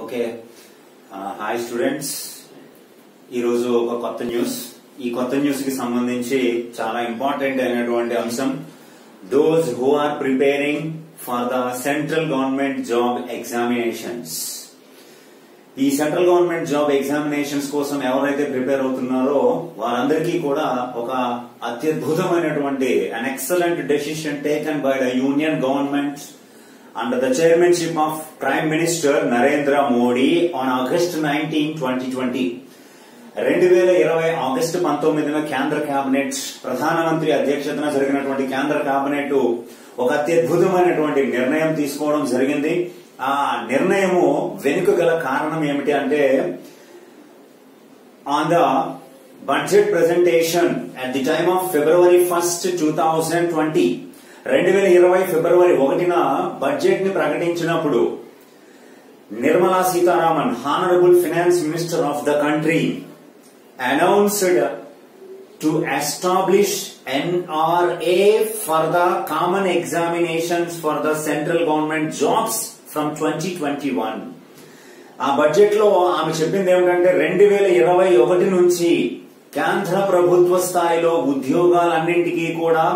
Okay hi students, ఈరోజు ఒక కొత్త న్యూస్. ఈ కొత్త న్యూస్ కి సంబంధించి చాలా ఇంపార్టెంట్ అయినటువంటి అంశం. Those who are preparing for the central government job examinations. ఈ సెంట్రల్ గవర్నమెంట్ జాబ్ ఎగ్జామినేషన్స్ కోసం ఎవరైతే ప్రిపేర్ అవుతున్నారో వారందరికీ కూడా ఒక అత్యద్భుతమైనటువంటి an excellent decision taken by the union government under the chairmanship of Prime Minister Narendra Modi on August 19, 2020. 2020 August 19న కేంద్ర cabinet ప్రధానమంత్రి అధ్యక్షతన జరిగినటువంటి కేంద్ర కేబినెట్ ఒక అత్యద్భుతమైనటువంటి నిర్ణయం తీసుకోవడం జరిగింది. ఆ నిర్ణయము వెనుక గల కారణం ఏమిటి అంటే, on the budget presentation at the time of February 1st, 2020, 2020 ఫిబ్రవరి 1న బడ్జెట్ ని ప్రకటించినప్పుడు Nirmala Sitharaman, honourable finance minister of the country, announced to establish NRA for the common examinations for the central government jobs from 2021. ఆ budget లో ఆమె చెప్పింది ఏమిటంటే 2021 నుంచి కేంద్ర ప్రభుత్వ స్థాయిలో ఉద్యోగాలన్నింటికీ కూడా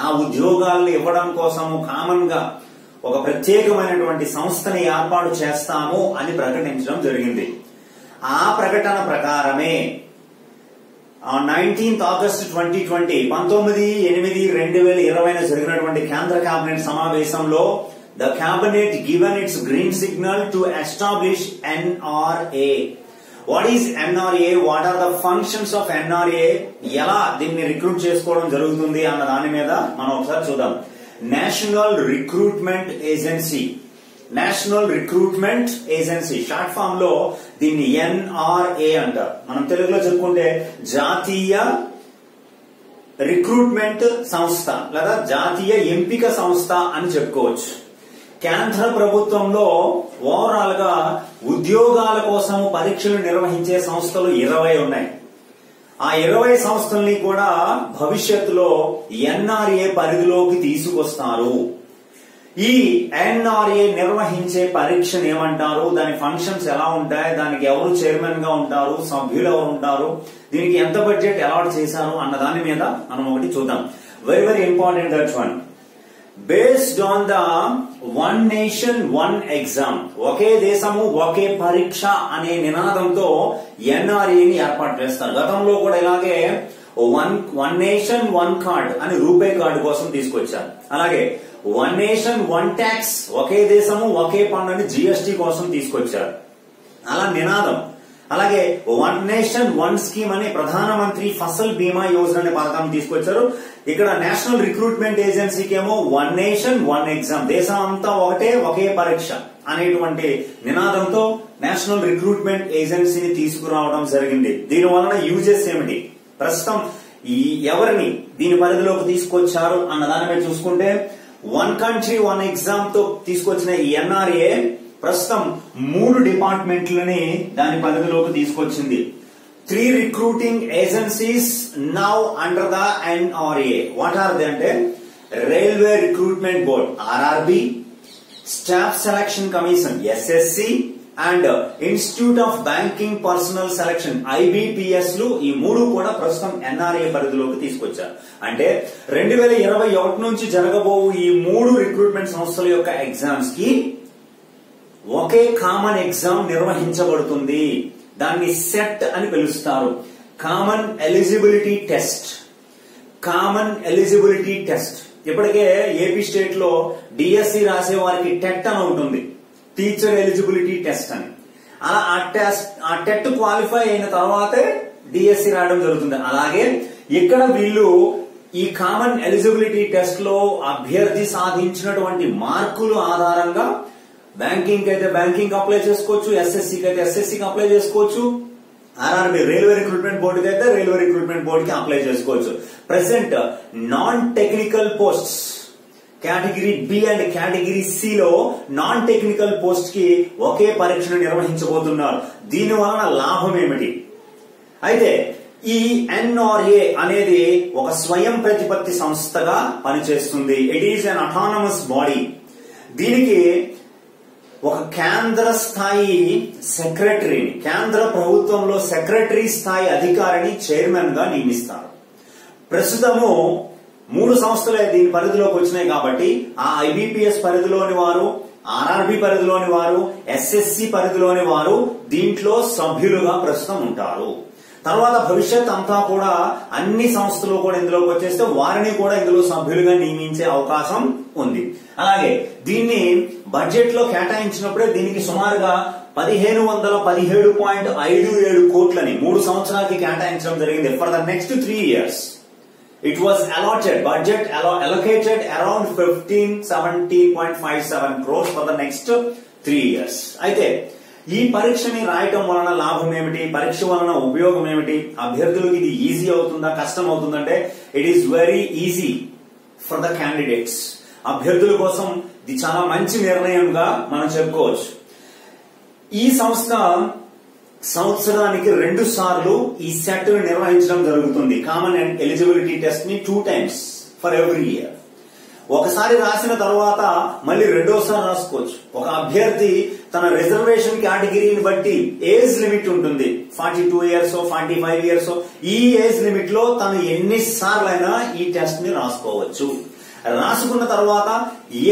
ఆ ఉద్యోగాలను ఇవ్వడం కోసము కామన్ గా ఒక ప్రత్యేకమైనటువంటి సంస్థని ఏర్పాటు చేస్తాము అని ప్రకటించడం జరిగింది. ఆ ప్రకటన ప్రకారమే 19th August 2020, 19/8/2020 జరిగినటువంటి కేంద్ర కేబినెట్ సమావేశంలో the cabinet given its green signal to establish NRA. What is NRA? What are the functions of NRA? ఎలా దీన్ని రిక్రూట్ చేసుకోవడం జరుగుతుంది అన్న దాని మీద మనం ఒకసారి చూద్దాం. National recruitment agency. National recruitment agency short form లో దీన్ని NRA అంటారు. మనం తెలుగులో చెప్పుకుంటే జాతీయ రిక్రూట్మెంట్ సంస్థ లేదా జాతీయ ఎంపిక సంస్థ అని చెప్పుకోవచ్చు. కేంద్ర ప్రభుత్వంలో ఓవరాల్ గా ఉద్యోగాల కోసం పరీక్షలు నిర్వహించే సంస్థలు 20 ఉన్నాయి. ఆ 20 సంస్థల్ని కూడా భవిష్యత్తులో NRA పరిధిలోకి తీసుకొస్తారు. ఈ NRA నిర్వహించే పరీక్షను ఏమంటారు, దాని ఫంక్షన్స్ ఎలా ఉంటాయి, దానికి ఎవరు చైర్మన్ గా ఉంటారు, సభ్యులు ఎవరు ఉంటారు, దీనికి ఎంత బడ్జెట్ అలాట్ చేశారు అన్న దాని మీద మనం ఒకటి చూద్దాం. Very very important that one. Based on the one nation one exam, ఒకే దేశము ఒకే పరీక్ష అనే నినాదంతో NRAని ఏర్పాటు చేస్తారు. గతంలో కూడా ఇలాగే వన్ నేషన్ వన్ కార్డ్ అని రూపే కార్డు కోసం తీసుకొచ్చారు. అలాగే వన్ నేషన్ వన్ ట్యాక్స్, ఒకే దేశము ఒకే పన్ను అని GST కోసం తీసుకొచ్చారు. అలా నినాదం. అలాగే వన్ నేషన్ వన్ స్కీమ్ అని ప్రధానమంత్రి ఫసల్ బీమా యోజన అనే పథకం తీసుకొచ్చారు. ఇక్కడ నేషనల్ రిక్రూట్మెంట్ ఏజెన్సీకి ఏమో వన్ నేషన్ వన్ ఎగ్జామ్, దేశం అంతా ఒకటే ఒకే పరీక్ష అనేటువంటి నినాదంతో నేషనల్ రిక్రూట్మెంట్ ఏజెన్సీని తీసుకురావడం జరిగింది. దీని వలన యూజెస్ ఏమిటి, ప్రస్తుతం ఎవరిని దీని పరిధిలోకి తీసుకొచ్చారు అన్న దాని మీద చూసుకుంటే, వన్ కంట్రీ వన్ ఎగ్జామ్ తో తీసుకొచ్చిన ఈ NRA ప్రస్తుతం 3 డిపార్ట్మెంట్లని దాని పరిధిలోకి తీసుకొచ్చింది. 3 recruiting agencies now under the NRA. What are they అంటే, railway recruitment board RRB, staff selection commission SSC and institute of banking personnel selection IBPS లు, ఈ 3 కూడా ప్రస్తుతం NRA పరిధిలోకి తీసుకొచ్చారు. అంటే 2021 నుంచి జరగబోవు ఈ 3 రిక్రూట్మెంట్ సంస్థల యొక్క ఎగ్జామ్స్ కి ఒకే కామన్ ఎగ్జామ్ నిర్వహించబడుతుంది. దాన్ని సెట్ అని పిలుస్తారు. Common eligibility test. Common eligibility test. ఇప్పటికే ఏపీ స్టేట్ లో DSC రాసే వారికి టెట్ అని ఉంటుంది, టీచర్ ఎలిజిబిలిటీ టెస్ట్ అని. అలా ఆ టెట్ క్వాలిఫై అయిన తర్వాతే DSC రాయడం జరుగుతుంది. అలాగే ఇక్కడ వీళ్ళు ఈ కామన్ ఎలిజిబిలిటీ టెస్ట్ లో అభ్యర్థి సాధించినటువంటి మార్కులు ఆధారంగా బ్యాంకింగ్ అయితే బ్యాంకింగ్ అప్లై చేసుకోవచ్చు, SSCకి అయితే SSCకి అప్లై చేసుకోవచ్చు, RRB రైల్వే రిక్రూట్మెంట్ బోర్డుకి అయితే రైల్వే రిక్రూట్మెంట్ బోర్డుకి అప్లై చేసుకోవచ్చు. Present non technical posts category B and category C లో నాన్ టెక్నికల్ పోస్ట్ కి ఒకే పరీక్షను నిర్వహించబోతున్నారు. దీని వలన లాభం ఏమిటి? అయితే ఈ NRA అనేది ఒక స్వయం ప్రతిపత్తి సంస్థగా పనిచేస్తుంది. It is an autonomous body. దీనికి ఒక కేంద్ర స్థాయి సెక్రటరీని, కేంద్ర ప్రభుత్వంలో సెక్రటరీ స్థాయి అధికారిని చైర్మన్ గా నియమిస్తారు. ప్రస్తుతము 3 సంస్థలే దీని పరిధిలోకి వచ్చినాయి కాబట్టి ఆ ఐబిపిఎస్ పరిధిలోని వారు, ఆర్ఆర్బి పరిధిలోని వారు, ఎస్ఎస్సి పరిధిలోని వారు దీంట్లో సభ్యులుగా ప్రస్తుతం ఉంటారు. తర్వాత భవిష్యత్ అంతా కూడా అన్ని సంస్థలు కూడా ఇందులోకి వచ్చేస్తే వారిని కూడా ఇందులో సభ్యులుగా నియమించే అవకాశం ఉంది. అలాగే దీన్ని బడ్జెట్ లో కేటాయించినప్పుడే దీనికి సుమారుగా 1517.57 కోట్లని 3 సంవత్సరాలకి కేటాయించడం జరిగింది. For the next 3 years it was allotted, budget allocated around 1517.57 crores for the next 3 years. అయితే ఈ పరీక్షని రాయటం వలన లాభం ఏమిటి, పరీక్ష వలన ఉపయోగం ఏమిటి, అభ్యర్థులకు ఇది ఈజీ అవుతుందా కష్టం అవుతుందంటే it is very easy for the candidates. అభ్యర్థుల కోసం ఇది చాలా మంచి నిర్ణయంగా మనం చెప్పుకోవచ్చు. ఈ సంస్థ సంవత్సరానికి 2 సార్లు ఈ సెట్ నిర్వహించడం జరుగుతుంది. కామన్ అండ్ ఎలిజిబిలిటీ టెస్ట్ ని 2 times ఫర్ ఎవ్రీ ఇయర్. ఒకసారి రాసిన తర్వాత మళ్ళీ రెండోసారి రాసుకోవచ్చు. ఒక అభ్యర్థి తన రిజర్వేషన్ కేటగిరీని బట్టి ఏజ్ లిమిట్ ఉంటుంది. 42 years 45 years ఈ ఏజ్ లిమిట్ లో తను ఎన్నిసార్లైనా ఈ టెస్ట్ ని రాసుకోవచ్చు. రాసుకున్న తర్వాత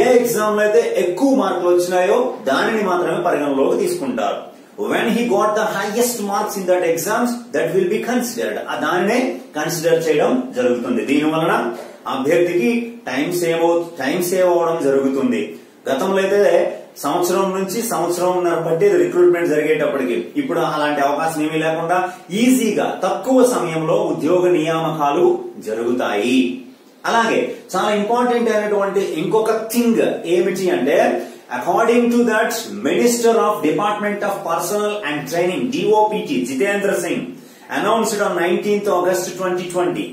ఏ ఎగ్జామ్ లో అయితే ఎక్కువ మార్కులు వచ్చినాయో దానిని మాత్రమే పరిగణలోకి తీసుకుంటారు. When he got the highest marks in that exams, that will be considered. దానినే కన్సిడర్ చేయడం జరుగుతుంది. దీని వలన అభ్యర్థికి టైం సేవ్ అవడం జరుగుతుంది. గతంలో అయితే సంవత్సరం నుంచి సంవత్సరంన్నర పట్టేది రిక్రూట్మెంట్ జరిగేటప్పటికి. ఇప్పుడు అలాంటి అవకాశం ఏమీ లేకుండా ఈజీగా తక్కువ సమయంలో ఉద్యోగ నియామకాలు జరుగుతాయి. అలాగే చాలా ఇంపార్టెంట్ అయినటువంటి ఇంకొక థింగ్ ఏమిటి అంటే, according to that, Minister of Department of Personnel and Training DOPT Jitendra Singh announced on 19th August 2020.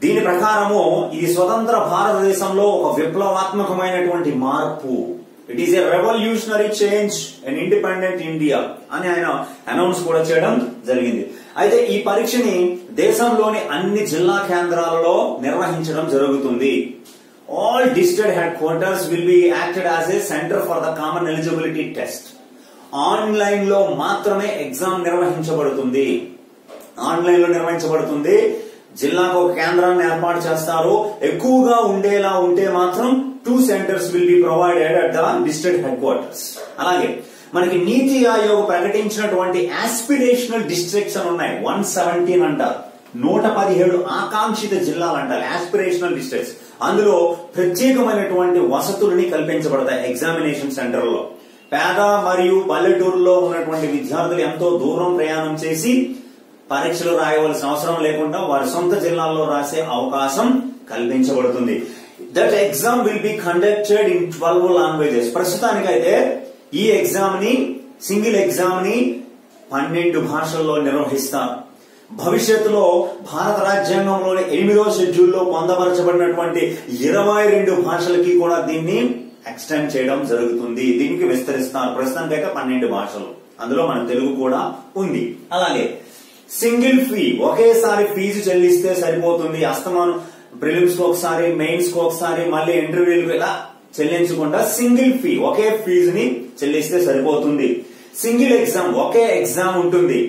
దీని ప్రకారము ఇది స్వతంత్ర భారతదేశంలో ఒక విప్లవాత్మకమైనటువంటి మార్పు. It is a revolutionary change in independent India అని ఆయన అనౌన్స్ కూడా చేయడం జరిగింది. అయితే ఈ పరీక్షని దేశంలోని అన్ని జిల్లా కేంద్రాలలో నిర్వహించడం జరుగుతుంది. All district headquarters will be acted as a center for the common eligibility test. Online లో మాత్రమే ఎగ్జామ్ నిర్వహించబడుతుంది. జిల్లాకు ఒక కేంద్రాన్ని ఏర్పాటు చేస్తారు. ఎక్కువగా ఉండేలా ఉంటే మాత్రం 2 centers will be provided at the district headquarters. అలాగే మనకి నీతి ఆయోగ్ ప్రకటించినటువంటి ఆస్పిరేషనల్ డిస్ట్రిక్ట్స్ అని ఉన్నాయి. 117 అంటారు. 117 ఆకాంక్షిత జిల్లాలు అంటారు ఆస్పిరేషనల్ డిస్ట్రిక్ట్స్. అందులో ప్రత్యేకమైనటువంటి వసతులని కల్పించబడతాయి ఎగ్జామినేషన్ సెంటర్లో. పేద మరియు పల్లెటూరులో ఉన్నటువంటి విద్యార్థులు ఎంతో దూరం ప్రయాణం చేసి పరీక్షలు రాయవలసిన అవసరం లేకుండా వారి సొంత జిల్లాల్లో రాసే అవకాశం కల్పించబడుతుంది. That exam will be conducted in 12 languages. ప్రస్తుతానికైతే ఈ ఎగ్జామ్ ని సింగిల్ ఎగ్జామ్ ని 12 భాషల్లో నిర్వహిస్తారు. భవిష్యత్తులో భారత రాజ్యాంగంలోని 8వ షెడ్యూల్లో పొందపరచబడినటువంటి 22 భాషలకి కూడా దీన్ని ఎక్స్టెండ్ చేయడం జరుగుతుంది. దీనికి విస్తరిస్తారు. ప్రస్తుతానికైతే 12 భాషలు, అందులో మన తెలుగు కూడా ఉంది. అలాగే సింగిల్ ఫీ, ఒకేసారి ఫీజు చెల్లిస్తే సరిపోతుంది. అస్తమానం ప్రిలిమ్స్ కు ఒకసారి, మెయిన్స్ కు ఒకసారి, మళ్ళీ ఇంటర్వ్యూలకు ఇలా చెల్లించకుండా సింగిల్ ఫీ, ఒకే ఫీజుని చెల్లిస్తే సరిపోతుంది. సింగిల్ ఎగ్జామ్, ఒకే ఎగ్జామ్ ఉంటుంది.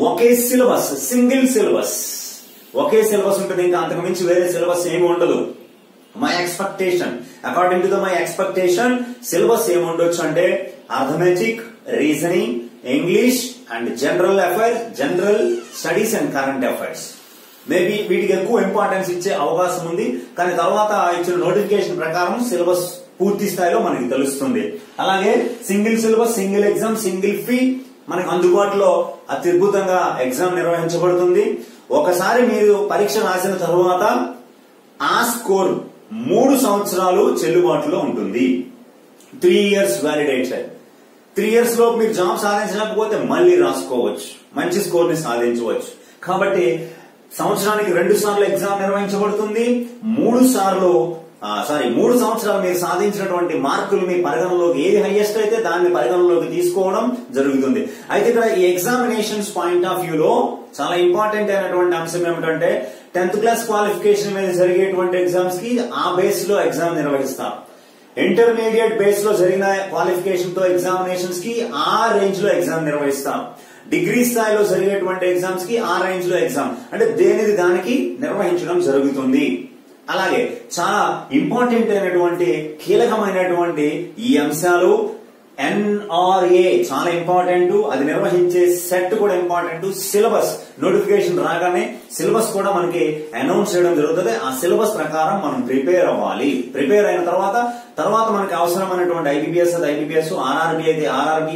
ఒకే సిలబస్, సింగిల్ సిలబస్, ఒకే సిలబస్ ఉంటుంది. ఇంకా అంతకు మించి వేరే సిలబస్ ఏమి ఉండదు. My expectation, according to my expectation syllabus ఏముండొచ్చు అంటే arithmetic, reasoning, English and general affairs, general studies and current affairs. Maybe వీటికి ఎక్కువ ఇంపార్టెన్స్ ఇచ్చే అవకాశం ఉంది. కానీ తర్వాత ఇచ్చిన నోటిఫికేషన్ ప్రకారం సిలబస్ పూర్తి స్థాయిలో మనకి తెలుస్తుంది. అలాగే single syllabus, single exam, single fee మనకు అందుబాటులో అత్యద్భుతంగా ఎగ్జామ్ నిర్వహించబడుతుంది. ఒకసారి మీరు పరీక్ష రాసిన తరువాత ఆ స్కోర్ 3 సంవత్సరాలు చెల్లుబాటులో ఉంటుంది. 3 years వ్యాలిడేటెడ్. 3 years లో మీరు జాబ్ సాధించలేకపోతే మళ్ళీ రాసుకోవచ్చు, మంచి స్కోర్ ని సాధించవచ్చు. కాబట్టి సంవత్సరానికి 2 సార్లు ఎగ్జామ్ నిర్వహించబడుతుంది. 3 సంవత్సరాలు మీరు సాధించినటువంటి మార్కులు మీ పరిగణలోకి ఏది హైయెస్ట్ అయితే దాన్ని పరిగణలోకి తీసుకోవడం జరుగుతుంది. అయితే ఇక్కడ ఈ ఎగ్జామినేషన్స్ పాయింట్ ఆఫ్ వ్యూలో చాలా ఇంపార్టెంట్ అయినటువంటి అంశం ఏమిటంటే 10th class క్వాలిఫికేషన్ మీద జరిగేటువంటి ఎగ్జామ్స్ కి ఆ బేస్ లో ఎగ్జామ్ నిర్వహిస్తారు. ఇంటర్మీడియట్ బేస్ లో జరిగిన క్వాలిఫికేషన్ తో ఎగ్జామినేషన్స్ కి ఆ రేంజ్ లో ఎగ్జామ్ నిర్వహిస్తాం. డిగ్రీ స్థాయిలో జరిగేటువంటి ఎగ్జామ్స్ కి ఆ రేంజ్ లో ఎగ్జామ్ అంటే దేనిది దానికి నిర్వహించడం జరుగుతుంది. అలాగే చాలా ఇంపార్టెంట్ అయినటువంటి కీలకమైనటువంటి ఈ అంశాలు NRA చాలా ఇంపార్టెంట్, అది నిర్వహించే సెట్ కూడా ఇంపార్టెంట్. సిలబస్ నోటిఫికేషన్ రాగానే సిలబస్ కూడా మనకి అనౌన్స్ చేయడం జరుగుతుంది. ఆ సిలబస్ ప్రకారం మనం ప్రిపేర్ అవ్వాలి. ప్రిపేర్ అయిన తర్వాత మనకి అవసరమైనటువంటి IBPS అయితే IBPS, RRB అయితే RRB,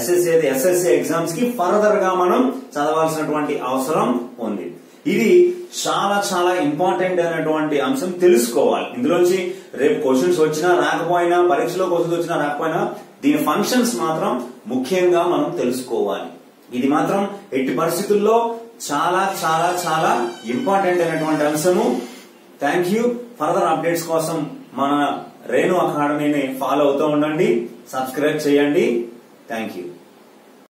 SSC అయితే SSC ఎగ్జామ్స్ కి ఫర్దర్ గా మనం చదవాల్సినటువంటి అవసరం ఉంది. ఇది చాలా చాలా ఇంపార్టెంట్ అయినటువంటి అంశం, తెలుసుకోవాలి. ఇందులోంచి రేపు క్వశ్చన్స్ వచ్చినా రాకపోయినా, పరీక్షలో క్వశ్చన్స్ వచ్చినా రాకపోయినా దీని ఫంక్షన్స్ మాత్రం ముఖ్యంగా మనం తెలుసుకోవాలి. ఇది మాత్రం ఎట్టి పరిస్థితుల్లో చాలా చాలా చాలా ఇంపార్టెంట్ అయినటువంటి అంశము. Thank you. ఫర్దర్ అప్డేట్స్ కోసం మన రేణు అకాడమీని ఫాలో అవుతూ ఉండండి, సబ్స్క్రైబ్ చేయండి. Thank you.